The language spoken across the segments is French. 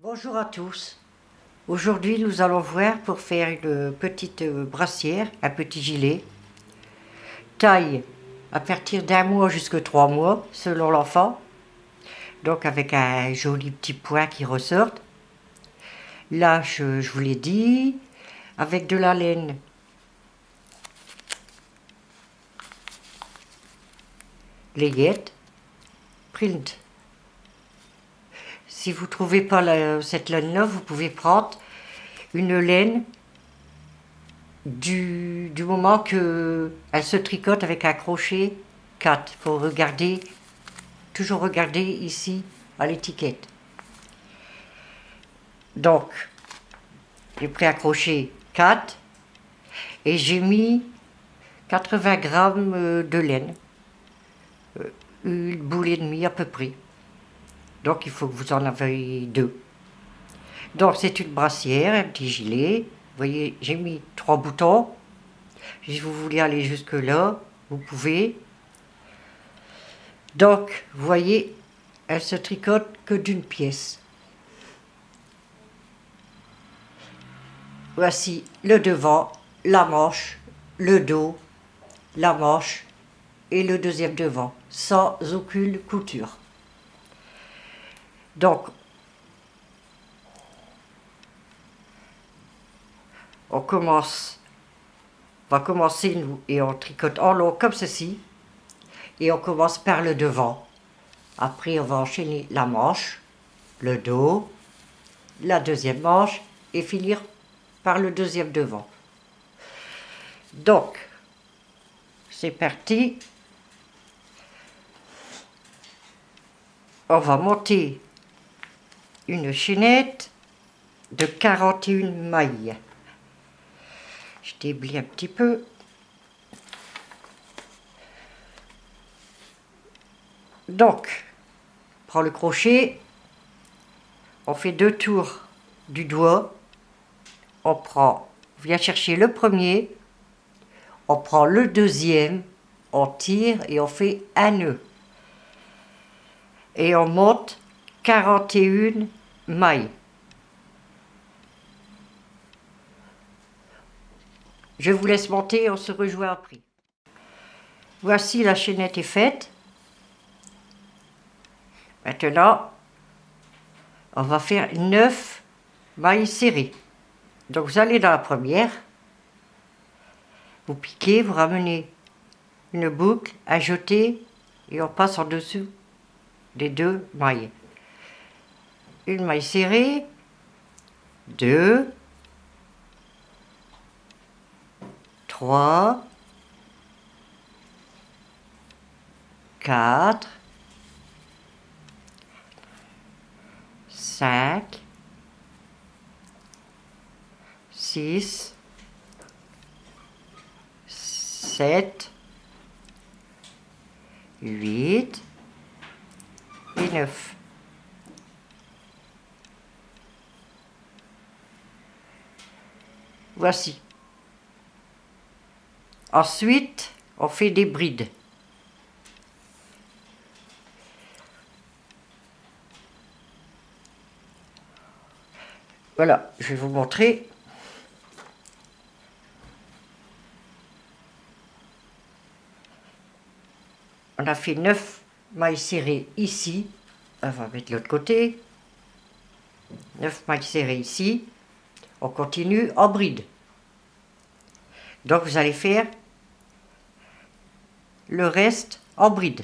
Bonjour à tous. Aujourd'hui, nous allons voir pour faire une petite brassière, un petit gilet. Taille à partir d'1 mois jusqu'à 3 mois, selon l'enfant. Donc avec un joli petit point qui ressort. Là, je vous l'ai dit, avec de la laine. Layette, print. Si vous ne trouvez pas cette laine-là, vous pouvez prendre une laine du moment qu'elle se tricote avec un crochet 4. Il faut regarder, toujours regarder ici à l'étiquette. Donc, j'ai pris un crochet 4 et j'ai mis 80 grammes de laine, une boule et demie à peu près. Donc il faut que vous en ayez 2. Donc c'est une brassière, un petit gilet. Vous voyez, j'ai mis 3 boutons. Si vous voulez aller jusque là, vous pouvez. Donc, vous voyez, elle se tricote que d'une pièce. Voici le devant, la manche, le dos, la manche et le deuxième devant, sans aucune couture. Donc, on va commencer nous et on tricote en long comme ceci. Et on commence par le devant. Après, on va enchaîner la manche, le dos, la deuxième manche et finir par le deuxième devant. Donc, c'est parti. On va monter une chaînette de 41 mailles. Je déblie un petit peu. Donc, on prend le crochet, on fait 2 tours du doigt, on vient chercher le premier, on prend le deuxième, on tire et on fait un nœud. Et on monte 41 mailles. Je vous laisse monter, on se rejoint après. Voici la chaînette est faite. Maintenant, on va faire 9 mailles serrées. Donc vous allez dans la première, vous piquez, vous ramenez une boucle, ajoutez et on passe en dessous des 2 mailles. Une maille serrée, 2, 3, 4, 5, 6, 7, 8 et 9. Voici. Ensuite, on fait des brides. Voilà, je vais vous montrer. On a fait 9 mailles serrées ici. On va mettre l'autre côté. 9 mailles serrées ici. On continue en bride. Donc vous allez faire le reste en bride.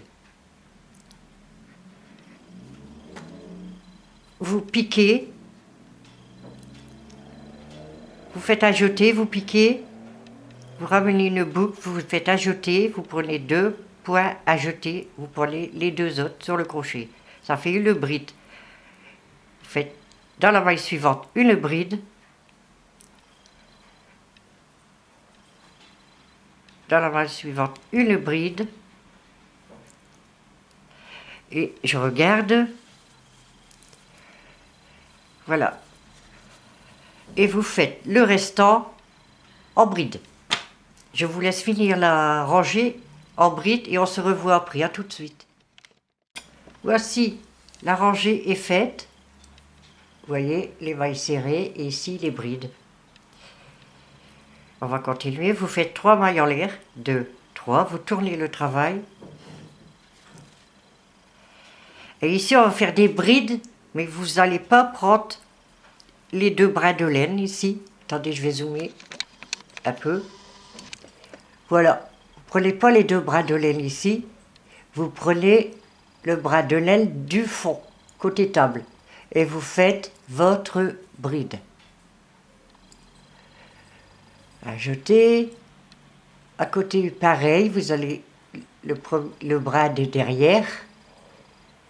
Vous piquez. Vous faites ajouter, vous piquez. Vous ramenez une boucle, vous faites ajouter. Vous prenez 2 points ajoutés. Vous prenez les 2 autres sur le crochet. Ça fait une bride. Vous faites dans la maille suivante une bride. Dans la maille suivante une bride. Et je regarde. Voilà. Et vous faites le restant en bride. Je vous laisse finir la rangée en bride et on se revoit après. À tout de suite. Voici, la rangée est faite. voyez, les mailles serrées et ici les brides. On va continuer, vous faites 3 mailles en l'air, 2, 3, vous tournez le travail. Et ici on va faire des brides, mais vous n'allez pas prendre les 2 brins de laine ici. Attendez, je vais zoomer un peu. Voilà, vous prenez pas les 2 brins de laine ici, vous prenez le brin de laine du fond, côté table, et vous faites votre bride. À jeter. À côté, pareil, vous allez le bras de derrière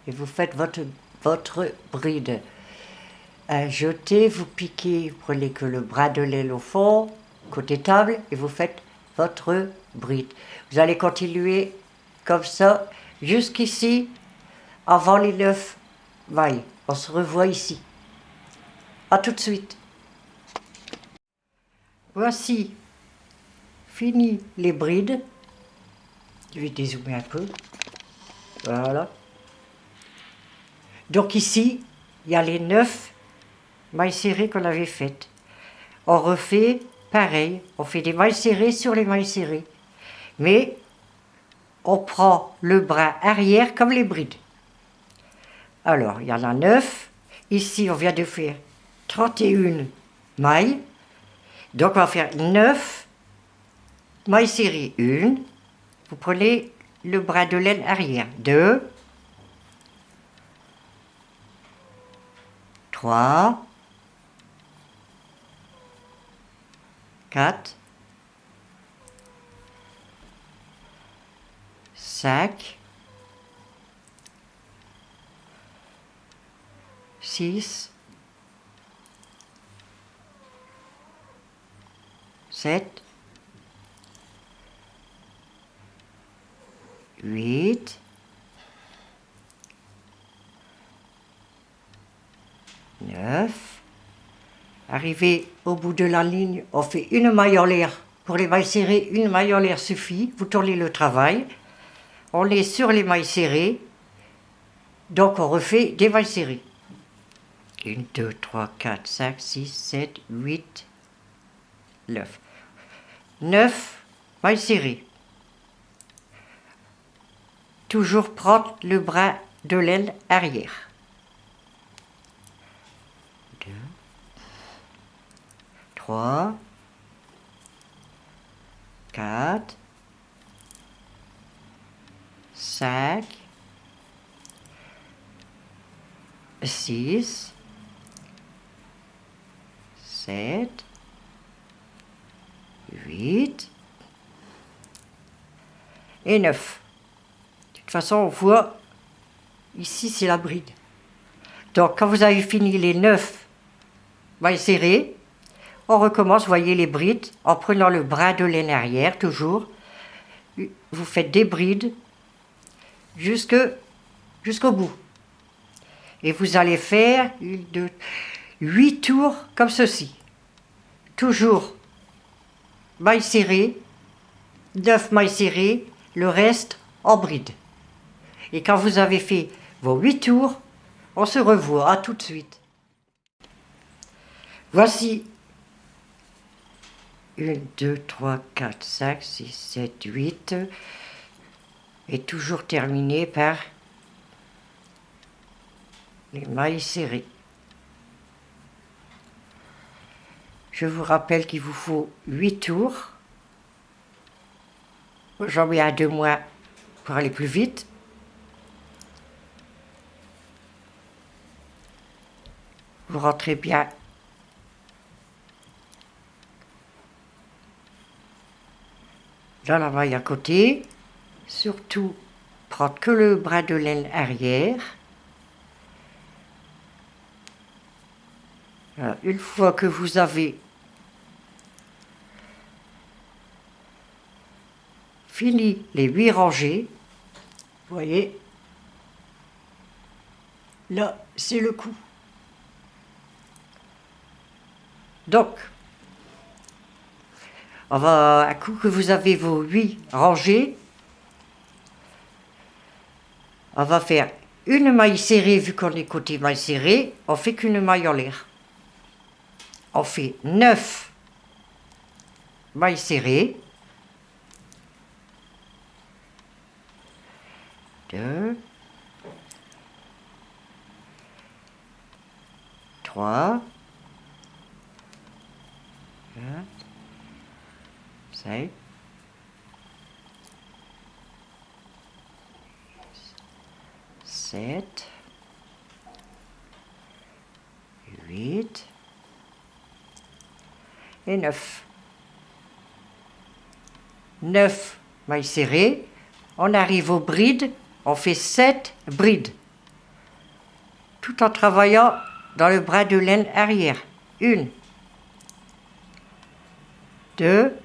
et vous faites votre bride. À jeter, vous piquez, vous prenez que le bras de laine au fond, côté table, et vous faites votre bride. Vous allez continuer comme ça jusqu'ici, avant les 9 mailles. On se revoit ici. À tout de suite. Voici fini les brides. Je vais dézoomer un peu. Voilà. Donc ici, il y a les 9 mailles serrées qu'on avait faites. On refait pareil. On fait des mailles serrées sur les mailles serrées. Mais on prend le bras arrière comme les brides. Alors, il y en a 9. Ici, on vient de faire 31 mailles. Donc, on va faire 9 mailles serrées. 1. Vous prenez le bras de laine arrière. 2. 3. 4. 5. 6. 7. 8. 9. Arrivé au bout de la ligne, on fait une maille en l'air. Pour les mailles serrées, une maille en l'air suffit. Vous tournez le travail. On est sur les mailles serrées. Donc on refait des mailles serrées. 1, 2, 3, 4, 5, 6, 7, 8, 9. 9 mailles serrées. Toujours prendre le bras de laine arrière. 2, 3, 4, 5, 6, 7, 8 et 9. De toute façon, on voit, ici c'est la bride. Donc quand vous avez fini les 9 mailles serrées, on recommence, vous voyez les brides, en prenant le bras de laine arrière, toujours. Vous faites des brides jusqu'au bout. Et vous allez faire 8 tours comme ceci. Toujours mailles serrées, 9 mailles serrées, le reste en bride. Et quand vous avez fait vos 8 tours, on se revoit. À tout de suite. Voici 1, 2, 3, 4, 5, 6, 7, 8. Et toujours terminé par les mailles serrées. Je vous rappelle qu'il vous faut 8 tours. J'en mets un de moins pour aller plus vite. Vous rentrez bien dans la maille à côté. Surtout, prendre que le bras de laine arrière. Voilà. Une fois que vous avez fini les 8 rangées, vous voyez, là, c'est le coup. Donc, un coup que vous avez vos 8 rangées, on va faire une maille serrée, vu qu'on est côté maille serrée, on fait qu'une maille en l'air. On fait 9 mailles serrées. 2, 3, 4, 5, 7, 8 et 9. 9 mailles serrées. On arrive aux brides, on fait 7 brides. Tout en travaillant dans le bras de laine arrière. 1, 2,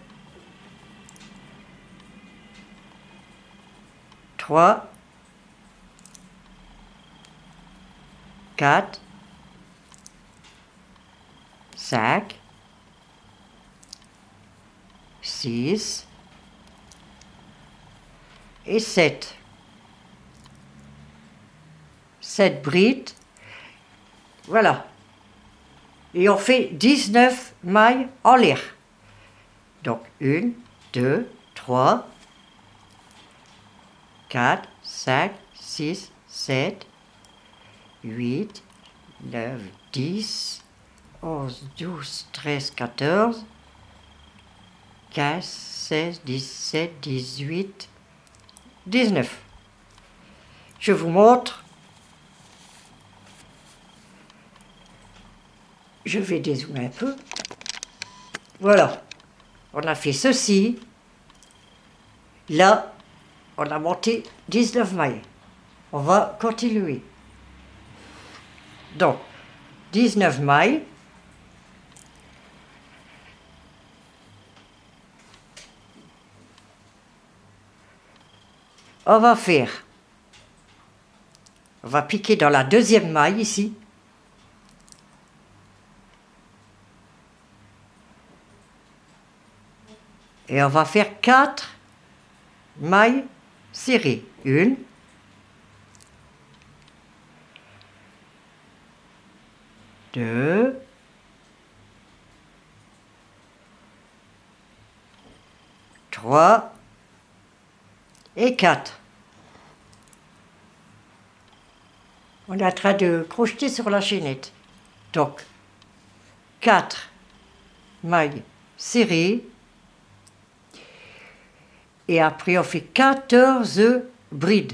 3, 4, 5, 6 et 7. 7 brides. Voilà. Et on fait 19 mailles en l'air. Donc 1, 2, 3, 4, 5, 6, 7, 8, 9, 10, 11, 12, 13, 14, 15, 16, 17, 18, 19. Je vous montre. Je vais dézoomer un peu. Voilà. On a fait ceci. Là, on a monté 19 mailles. On va continuer. Donc, 19 mailles. On va piquer dans la deuxième maille ici. Et on va faire 4 mailles serrées. 1, 2, 3 et 4. On est en train de crocheter sur la chaînette. Donc, 4 mailles serrées. Et après, on fait 14 brides.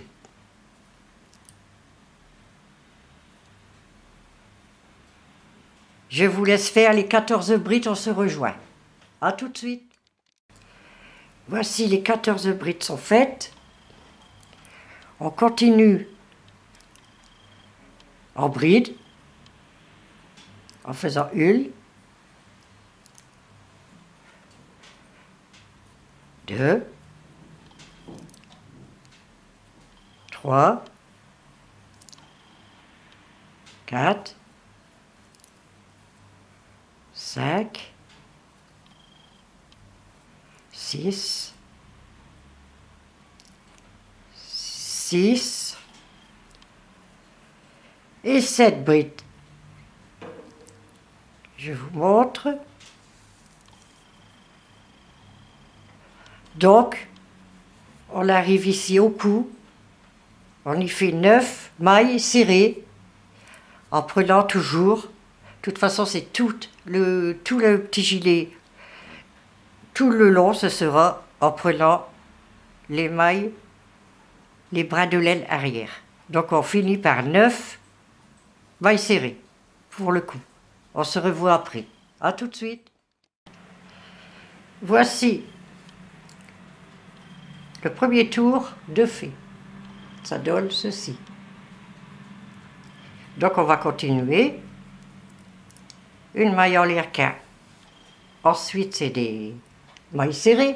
Je vous laisse faire les 14 brides, on se rejoint. À tout de suite. Voici les 14 brides sont faites. On continue en bride, en faisant 1, 2, 3, 4, 5, 6, 6 et 7 brides. Je vous montre. Donc, on arrive ici au cou. On y fait 9 mailles serrées en prenant toujours. De toute façon, c'est tout le petit gilet. Tout le long, ce sera en prenant les mailles, les brins de laine arrière. Donc, on finit par 9 mailles serrées pour le cou. On se revoit après. À tout de suite. Voici le premier tour de fait. Ça donne ceci. Donc on va continuer. Une maille en l'air qu'un. Ensuite c'est des mailles serrées.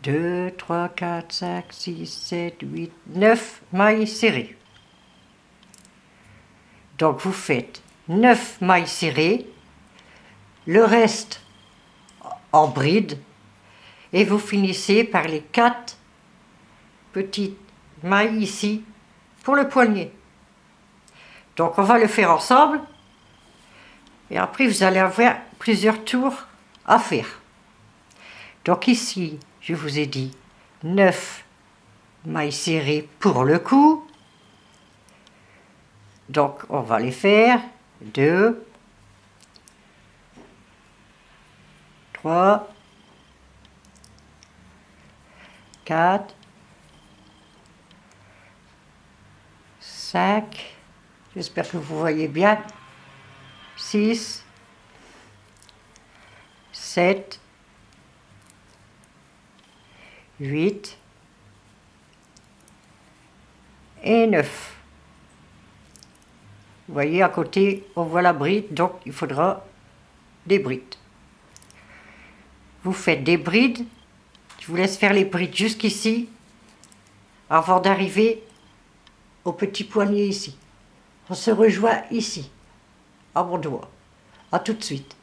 2, 3, 4, 5, 6, 7, 8, 9 mailles serrées. Donc vous faites 9 mailles serrées, le reste en bride, et vous finissez par les 4 petites mailles ici pour le poignet. Donc on va le faire ensemble et après vous allez avoir plusieurs tours à faire. Donc ici, je vous ai dit 9 mailles serrées pour le cou. Donc on va les faire 2, 3, 4, 5, j'espère que vous voyez bien, 6, 7, 8 et 9. Vous voyez à côté, on voit la bride, donc il faudra des brides. Vous faites des brides, je vous laisse faire les brides jusqu'ici, avant d'arriver au petit poignet ici. On se rejoint ici, à mon doigt. À tout de suite.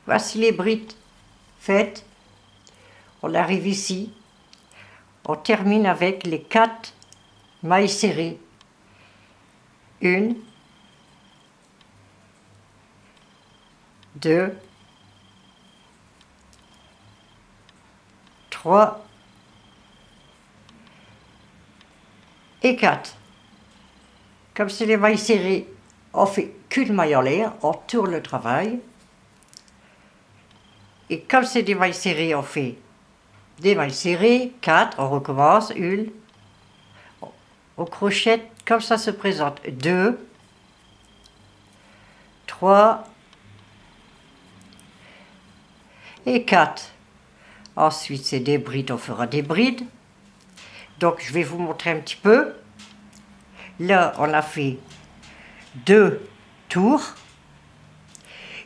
Voici les brides faites. On arrive ici. On termine avec les 4 mailles serrées. 1, 2, 3 et 4. Comme c'est les mailles serrées, on fait qu'une maille en l'air, on tourne le travail. Et comme c'est des mailles serrées, on fait des mailles serrées, 4, on recommence, 1, on crochette comme ça se présente, 2, 3 et 4. Ensuite c'est des brides, on fera des brides. Donc je vais vous montrer un petit peu. Là on a fait 2 tours.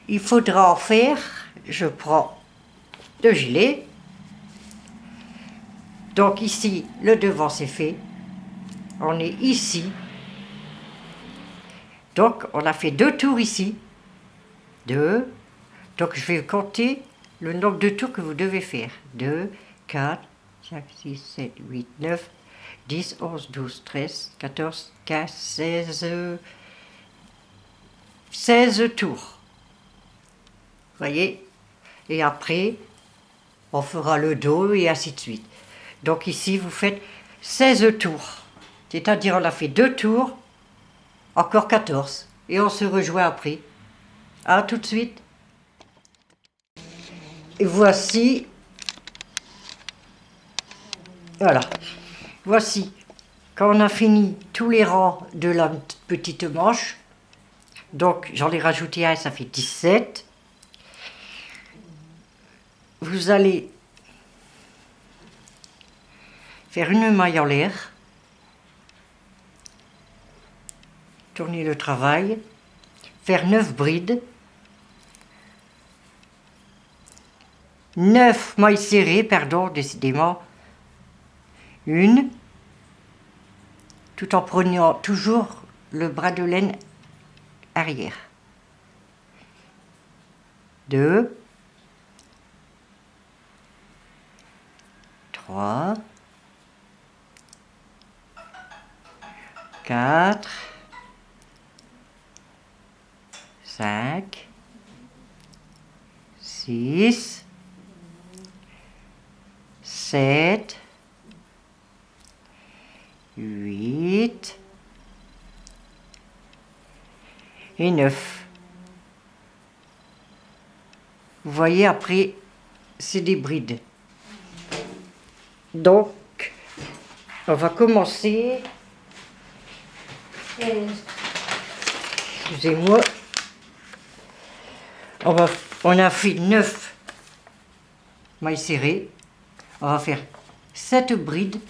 Il faudra en faire, je prends 2 gilets. Donc ici le devant c'est fait. On est ici. Donc on a fait 2 tours ici. 2. Donc je vais compter le nombre de tours que vous devez faire. 2, 4, 5, 6, 7, 8, 9, 10, 11, 12, 13, 14, 15, 16 tours. Vous voyez? Et après, on fera le dos et ainsi de suite. Donc ici, vous faites 16 tours. C'est-à-dire, on a fait 2 tours, encore 14. Et on se rejoint après. À tout de suite. Et voici, voilà, voici, quand on a fini tous les rangs de la petite manche, donc j'en ai rajouté un, ça fait 17, vous allez faire une maille en l'air, tourner le travail, faire 9 brides, 9 mailles serrées, pardon, décidément, une, tout en prenant toujours le bras de laine arrière. 2, 3, 4, 5, 6, 7, 8 et 9. Vous voyez, après, c'est des brides. Donc, on va commencer. Excusez-moi. On a fait 9 mailles serrées. On va faire 7 brides.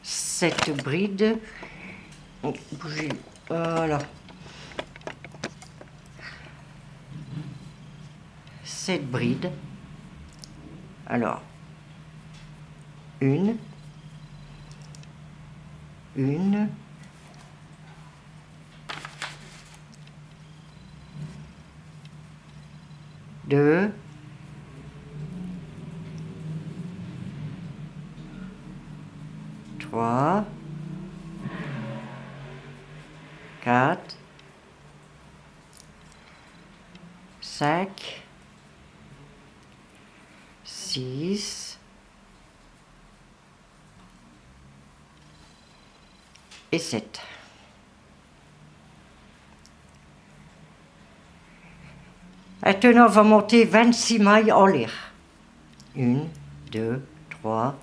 7 brides. Bougez. Voilà. 7 brides. Alors, une, 2, 3, 4, 5, 6 et 7. Maintenant, on va monter 26 mailles en l'air. 1, 2, 3,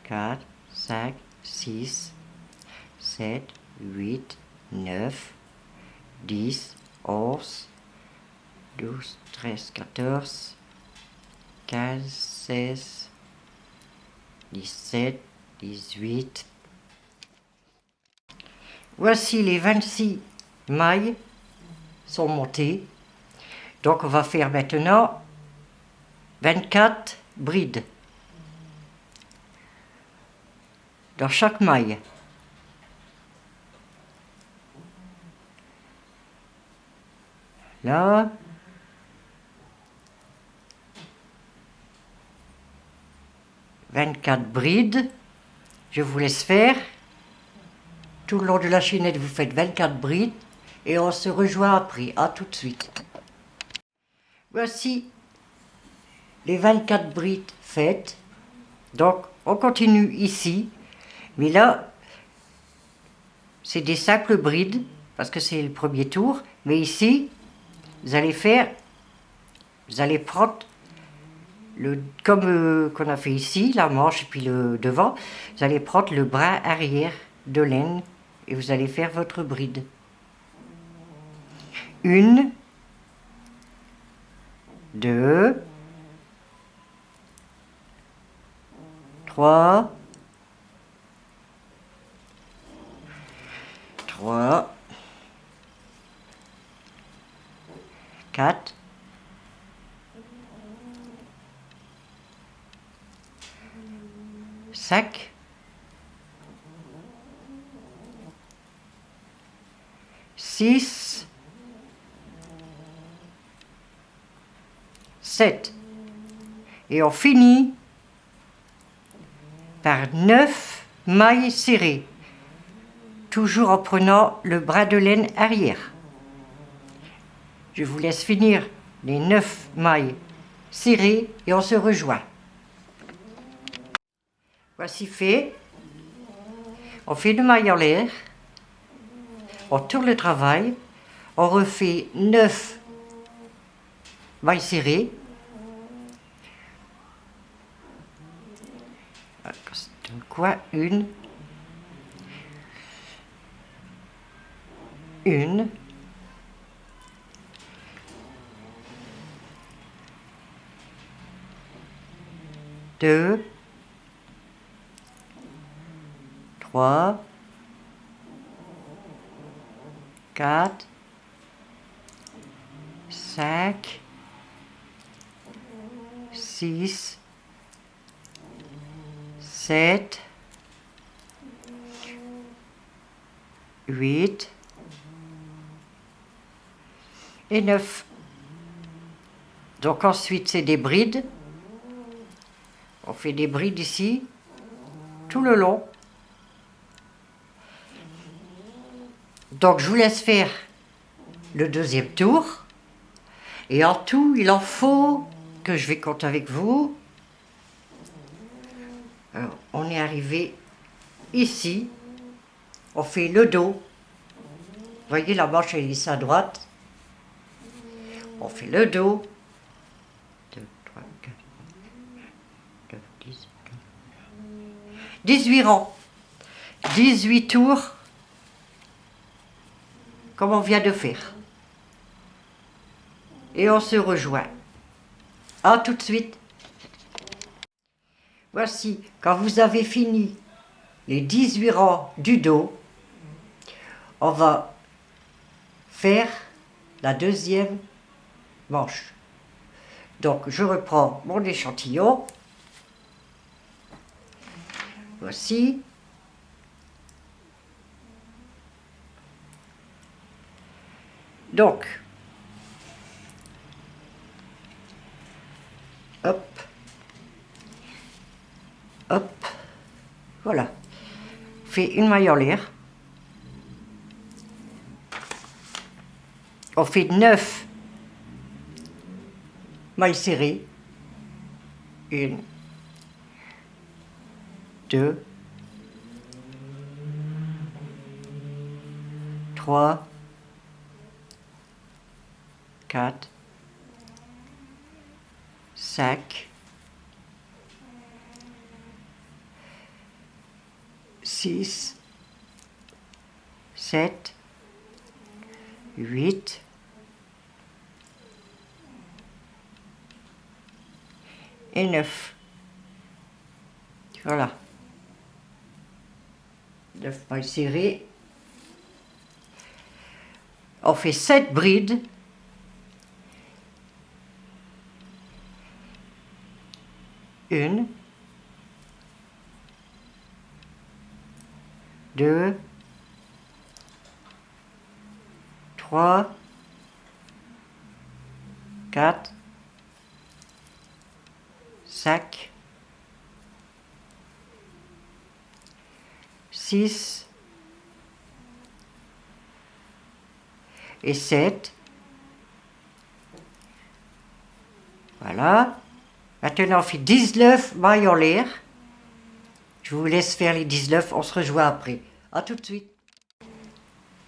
4, 5, 6, 7, 8, 9, 10, 11, 12, 13, 14, 15, 16, 17, 18. Voici les 26 mailles sont montées. Donc on va faire maintenant 24 brides dans chaque maille. Là, « 24 brides, je vous laisse faire. Tout le long de la chaînette, vous faites 24 brides et on se rejoint après. À tout de suite. Voici les 24 brides faites. Donc, on continue ici. Mais là, c'est des simples brides parce que c'est le premier tour. Mais ici, vous allez prendre comme qu'on a fait ici, la manche et puis le devant, vous allez prendre le bras arrière de laine et vous allez faire votre bride. 1, 2, 3, 4, 5, 6, 7. Et on finit par 9 mailles serrées, toujours en prenant le bras de laine arrière. Je vous laisse finir les 9 mailles serrées et on se rejoint. Voici fait. On fait une maille en l'air, on tourne le travail, on refait 9 mailles serrées. Quoi? Une, 2, 3, 4, 5, 6, 7, 8 et 9. Donc ensuite c'est des brides. On fait des brides ici, tout le long. Donc je vous laisse faire le deuxième tour. Et en tout, il en faut que je vais compter avec vous. Alors, on est arrivé ici. On fait le dos. Vous voyez, la manche elle est ici à droite. On fait le dos. 2, 3, 4, 9, 10, 18 rangs. 18 tours. Comme on vient de faire. Et on se rejoint. À tout de suite. Voici, quand vous avez fini les 18 rangs du dos, on va faire la deuxième manche. Donc je reprends mon échantillon. Voici. Donc, hop, hop, voilà. fait une maille en l'air. On fait 9 mailles serrées. 1, 2, 3, 4, 5, 6, 7, 8, et 9. Voilà. 9 mailles serrées. On fait 7 brides. Une, 2, 3, 4, 5, 6 et 7. Voilà. Maintenant, on fait 19 mailles en l'air. Je vous laisse faire les 19, on se rejoint après. A tout de suite.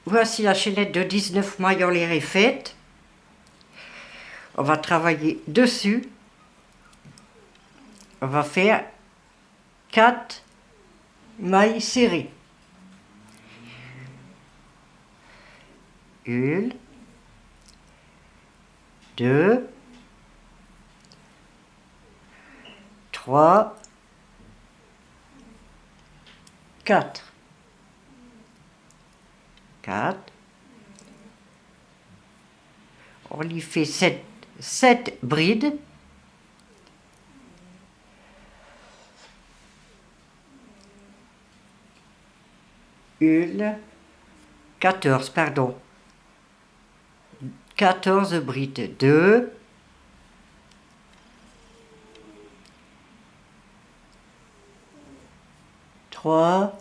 Voici la chaînette de 19 mailles en l'air est faite. On va travailler dessus. On va faire 4 mailles serrées. 1, 2, 3, 4. 4. On y fait 7 brides. Une, 14, pardon. 14 brides. 2, 3,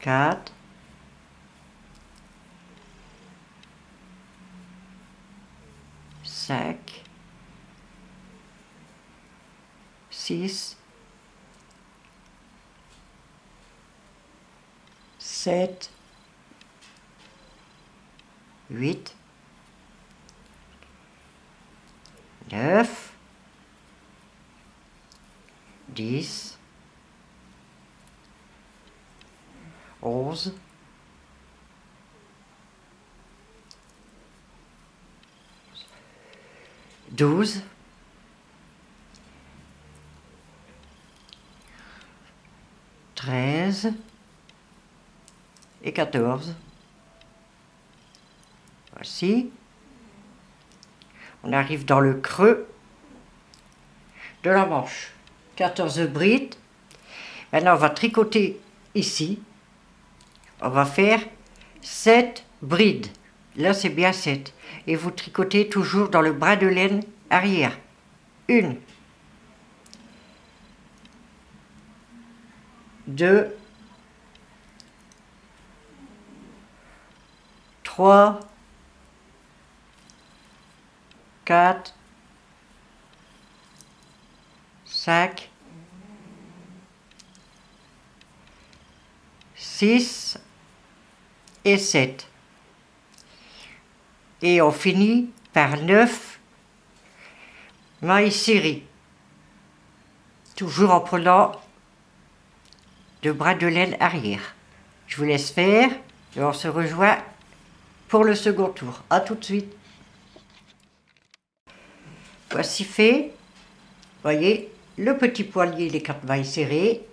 4, 5, 6, 7, 8, 9, 10, 11, 12, 13 et 14. Voici. On arrive dans le creux de la manche. 14 brides. Maintenant, on va tricoter ici. On va faire 7 brides. Là, c'est bien 7. Et vous tricotez toujours dans le bras de laine arrière. 1, 2, 3, 4, 5, 6 et 7. Et on finit par 9 mailles serrées. Toujours en prenant le bras de laine arrière. Je vous laisse faire et on se rejoint pour le second tour. A tout de suite. Voici fait. Voyez, le petit poilier, les 4 mailles serrées.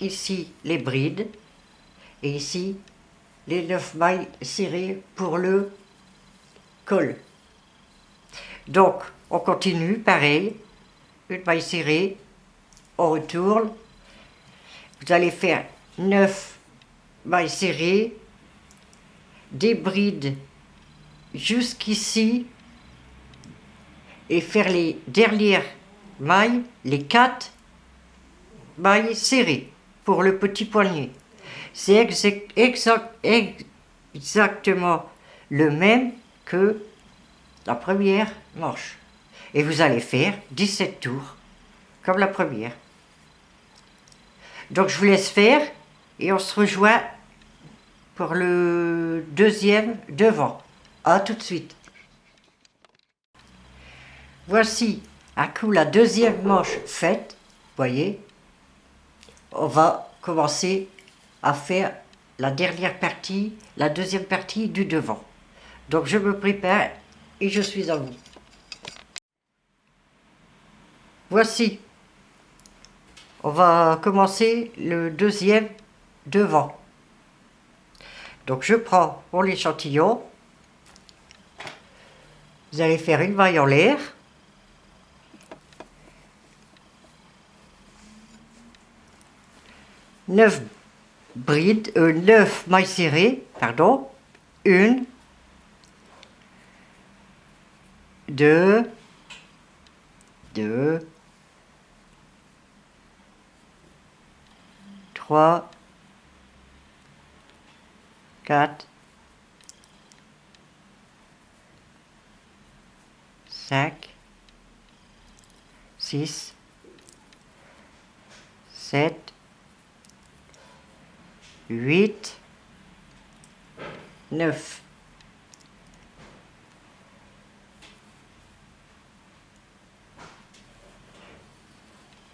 Ici, les brides. Et ici, les 9 mailles serrées pour le col. Donc, on continue, pareil. Une maille serrée. On retourne. Vous allez faire 9 mailles serrées. Des brides jusqu'ici. Et faire les dernières mailles, les 4 mailles serrées pour le petit poignet. C'est exactement le même que la première manche. Et vous allez faire 17 tours, comme la première. Donc je vous laisse faire et on se rejoint pour le deuxième devant. À tout de suite. Voici à coup la deuxième manche faite. Voyez, on va commencer à faire la dernière partie, la deuxième partie du devant. Donc je me prépare et je suis à vous. Voici, on va commencer le deuxième devant. Donc je prends pour l'échantillon, vous allez faire une maille en l'air, neuf brides, 9 mailles serrées, pardon, une, deux, trois, quatre, cinq, six, sept, 8, 9.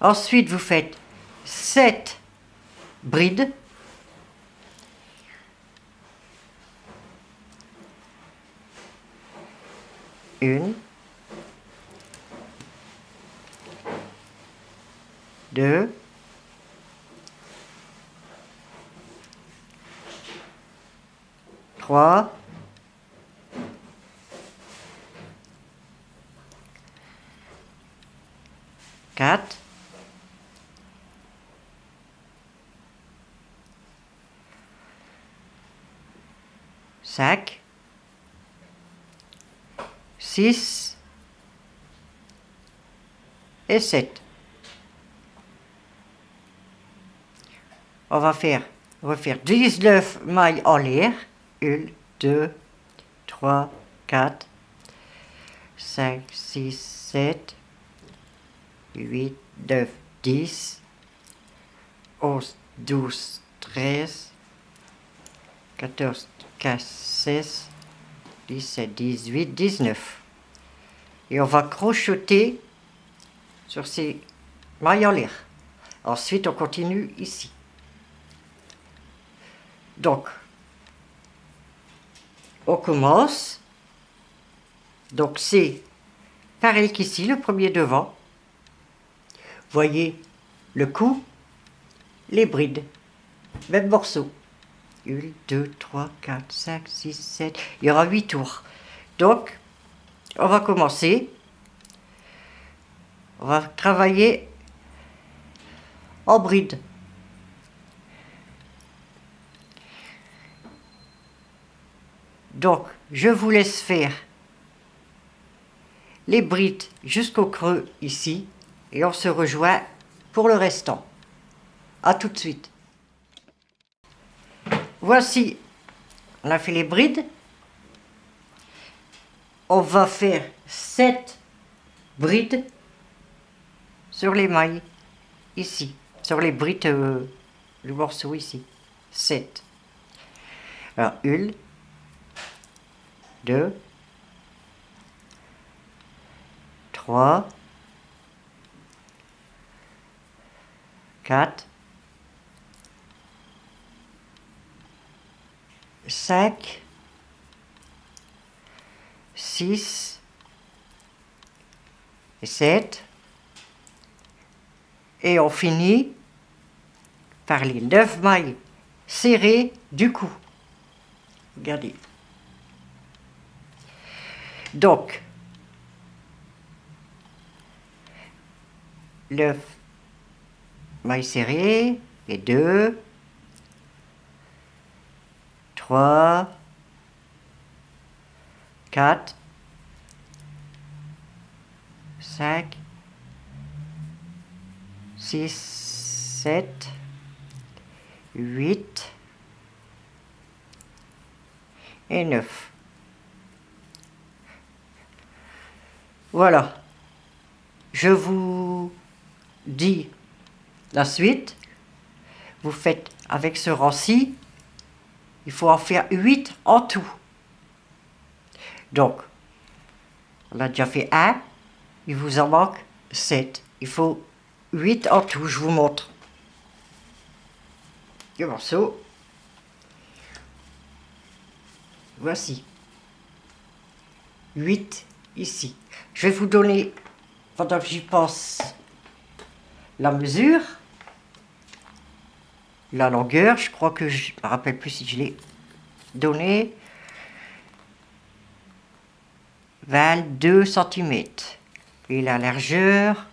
Ensuite, vous faites 7 brides. Une, deux, trois, quatre, cinq, six et 7. On va refaire 19 mailles en l'air. 1, 2, 3, 4, 5, 6, 7, 8, 9, 10, 11, 12, 13, 14, 15, 16, 17, 18, 19. Et on va crocheter sur ces mailles en l'air. Ensuite, on continue ici. Donc, on commence. Donc, c'est pareil qu'ici, le premier devant. Voyez le cou, les brides, même morceau. 1, 2, 3, 4, 5, 6, 7. Il y aura 8 tours. Donc, on va commencer. On va travailler en bride. Donc, je vous laisse faire les brides jusqu'au creux ici et on se rejoint pour le restant. À tout de suite. Voici, on a fait les brides. On va faire 7 brides sur les mailles ici, sur les brides du morceau ici. 7. Alors, 1, 2, 3, 4, 5, 6 et 7. Et on finit par les 9 mailles serrées du cou. Regardez. Donc, 9 mailles serrées, et 2, 3, 4, 5, 6, 7, 8 et 9. Voilà. Je vous dis la suite. Vous faites avec ce rang-ci, il faut en faire 8 en tout. Donc, on a déjà fait 1, il vous en manque 7. Il faut 8 en tout, je vous montre. Le morceau. Voici. 8 ici. Je vais vous donner, pendant que j'y pense, la mesure. La longueur, je crois que je ne me rappelle plus si je l'ai donné. 22 cm. Et la largeur,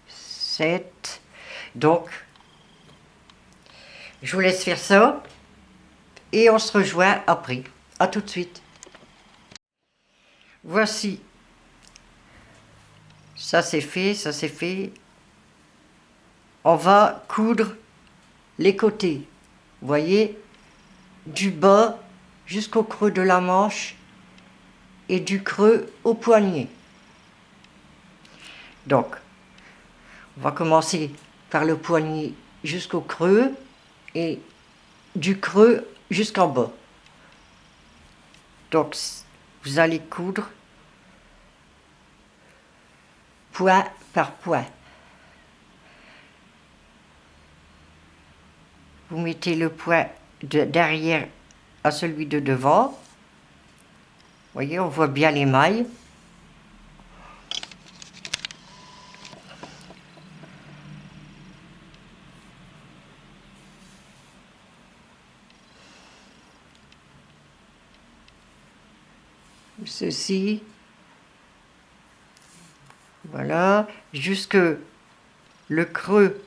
7. Donc, je vous laisse faire ça. Et on se rejoint après. À tout de suite. Voici. Ça c'est fait, ça c'est fait. On va coudre les côtés. Vous voyez, du bas jusqu'au creux de la manche et du creux au poignet. Donc, on va commencer par le poignet jusqu'au creux et du creux jusqu'en bas. Donc, vous allez coudre point par point. Vous mettez le point derrière à celui de devant. Vous voyez, on voit bien les mailles. Ceci. Voilà, jusque le creux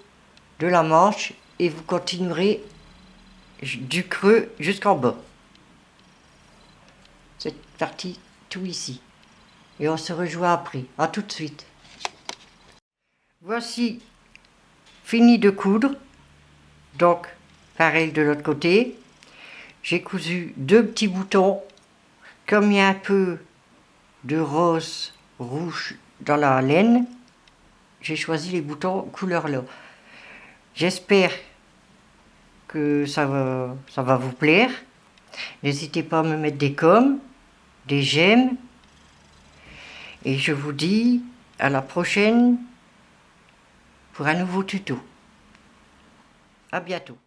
de la manche et vous continuerez du creux jusqu'en bas. Cette partie, tout ici. Et on se rejoint après. À tout de suite. Voici fini de coudre. Donc, pareil de l'autre côté. J'ai cousu 2 petits boutons. Comme il y a un peu de rose rouge dans la laine, j'ai choisi les boutons couleur là. J'espère que ça va vous plaire. N'hésitez pas à me mettre des coms, des j'aime. Et je vous dis à la prochaine pour un nouveau tuto. À bientôt.